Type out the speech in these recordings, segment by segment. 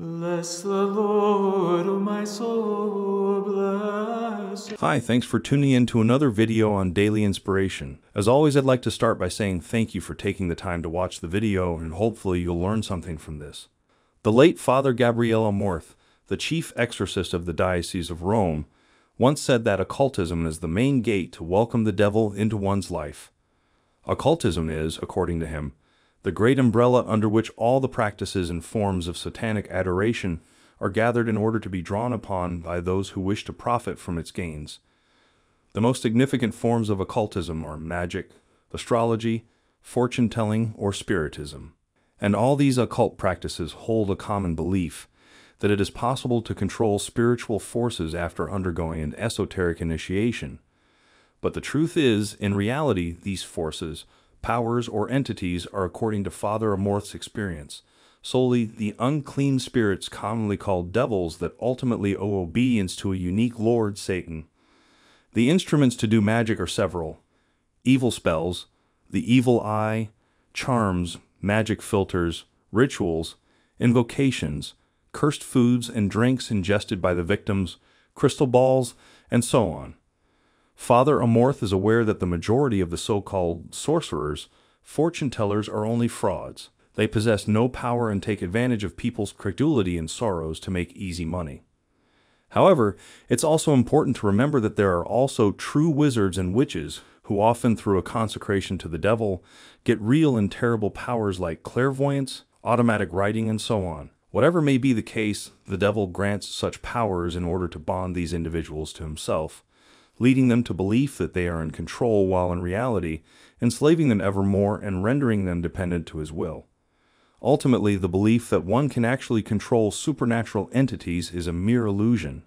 Bless the Lord, O my soul, bless. Hi, thanks for tuning in to another video on Daily Inspiration. As always, I'd like to start by saying thank you for taking the time to watch the video, and hopefully you'll learn something from this. The late Father Gabriele Amorth, the chief exorcist of the Diocese of Rome, once said that occultism is the main gate to welcome the devil into one's life. Occultism is, according to him, the great umbrella under which all the practices and forms of satanic adoration are gathered in order to be drawn upon by those who wish to profit from its gains. The most significant forms of occultism are magic, astrology, fortune-telling, or spiritism. And all these occult practices hold a common belief that it is possible to control spiritual forces after undergoing an esoteric initiation. But the truth is, in reality, these forces, powers, or entities are, according to Father Amorth's experience, solely the unclean spirits commonly called devils that ultimately owe obedience to a unique lord, Satan. The instruments to do magic are several: evil spells, the evil eye, charms, magic filters, rituals, invocations, cursed foods and drinks ingested by the victims, crystal balls, and so on. Father Amorth is aware that the majority of the so-called sorcerers, fortune-tellers, are only frauds. They possess no power and take advantage of people's credulity and sorrows to make easy money. However, it's also important to remember that there are also true wizards and witches who often, through a consecration to the devil, get real and terrible powers like clairvoyance, automatic writing, and so on. Whatever may be the case, the devil grants such powers in order to bond these individuals to himself, leading them to belief that they are in control while in reality enslaving them ever more and rendering them dependent to his will. Ultimately, the belief that one can actually control supernatural entities is a mere illusion.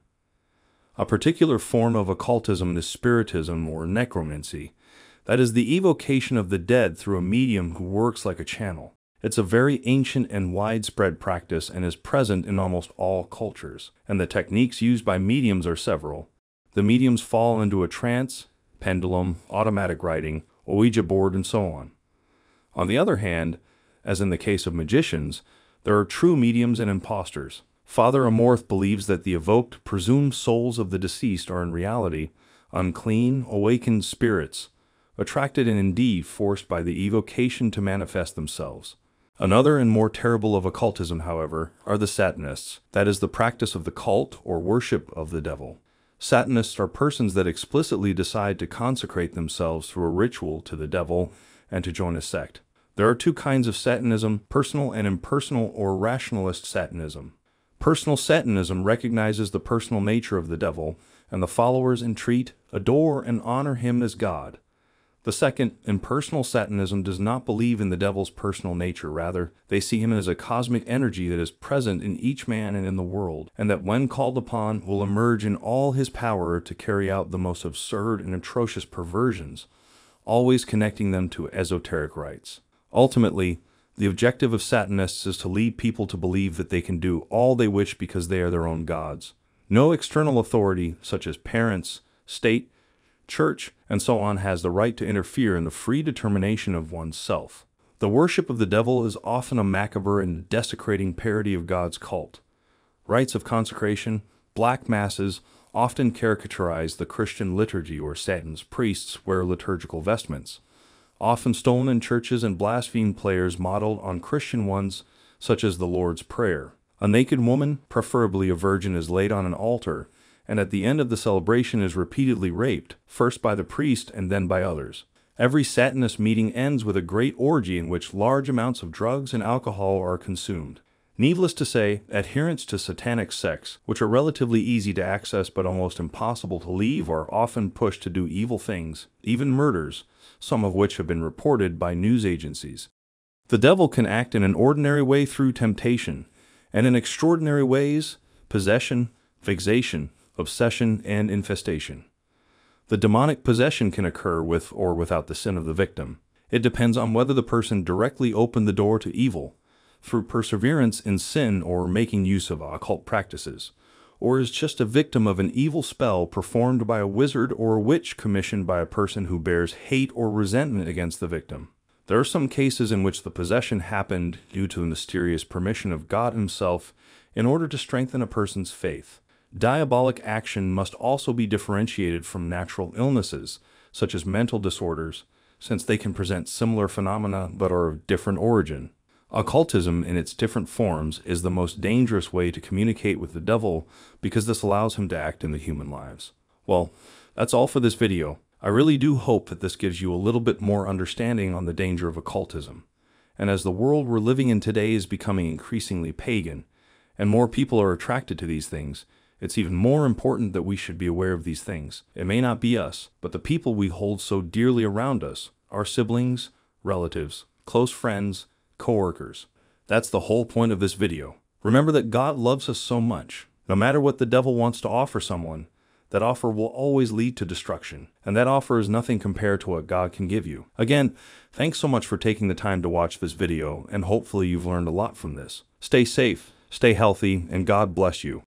A particular form of occultism is spiritism or necromancy. That is the evocation of the dead through a medium who works like a channel. It's a very ancient and widespread practice and is present in almost all cultures, and the techniques used by mediums are several. The mediums fall into a trance, pendulum, automatic writing, Ouija board, and so on. On the other hand, as in the case of magicians, there are true mediums and imposters. Father Amorth believes that the evoked, presumed souls of the deceased are in reality unclean, awakened spirits, attracted and indeed forced by the evocation to manifest themselves. Another and more terrible of occultism, however, are the Satanists. That is the practice of the cult or worship of the devil. Satanists are persons that explicitly decide to consecrate themselves through a ritual to the devil and to join a sect. There are two kinds of Satanism: personal and impersonal or rationalist Satanism. Personal Satanism recognizes the personal nature of the devil, and the followers entreat, adore, and honor him as God. The second, impersonal Satanism, does not believe in the devil's personal nature. Rather, they see him as a cosmic energy that is present in each man and in the world, and that when called upon will emerge in all his power to carry out the most absurd and atrocious perversions, always connecting them to esoteric rites. Ultimately, the objective of Satanists is to lead people to believe that they can do all they wish because they are their own gods. No external authority, such as parents, state, church, and so on, has the right to interfere in the free determination of one's self. The worship of the devil is often a macabre and desecrating parody of God's cult. Rites of consecration, black masses, often caricaturize the Christian liturgy, or Satan's priests wear liturgical vestments, often stolen in churches, and blaspheme prayers modeled on Christian ones, such as the Lord's Prayer. A naked woman, preferably a virgin, is laid on an altar, and at the end of the celebration is repeatedly raped, first by the priest and then by others. Every Satanist meeting ends with a great orgy in which large amounts of drugs and alcohol are consumed. Needless to say, adherents to satanic sects, which are relatively easy to access but almost impossible to leave, are often pushed to do evil things, even murders, some of which have been reported by news agencies. The devil can act in an ordinary way through temptation, and in extraordinary ways, possession, fixation, obsession, and infestation. The demonic possession can occur with or without the sin of the victim. It depends on whether the person directly opened the door to evil, through perseverance in sin or making use of occult practices, or is just a victim of an evil spell performed by a wizard or a witch commissioned by a person who bears hate or resentment against the victim. There are some cases in which the possession happened due to the mysterious permission of God Himself in order to strengthen a person's faith. Diabolic action must also be differentiated from natural illnesses, such as mental disorders, since they can present similar phenomena but are of different origin. Occultism in its different forms is the most dangerous way to communicate with the devil because this allows him to act in the human lives. Well, that's all for this video. I really do hope that this gives you a little bit more understanding on the danger of occultism. And as the world we're living in today is becoming increasingly pagan, and more people are attracted to these things, it's even more important that we should be aware of these things. It may not be us, but the people we hold so dearly around us, our siblings, relatives, close friends, co-workers. That's the whole point of this video. Remember that God loves us so much. No matter what the devil wants to offer someone, that offer will always lead to destruction, and that offer is nothing compared to what God can give you. Again, thanks so much for taking the time to watch this video, and hopefully you've learned a lot from this. Stay safe, stay healthy, and God bless you.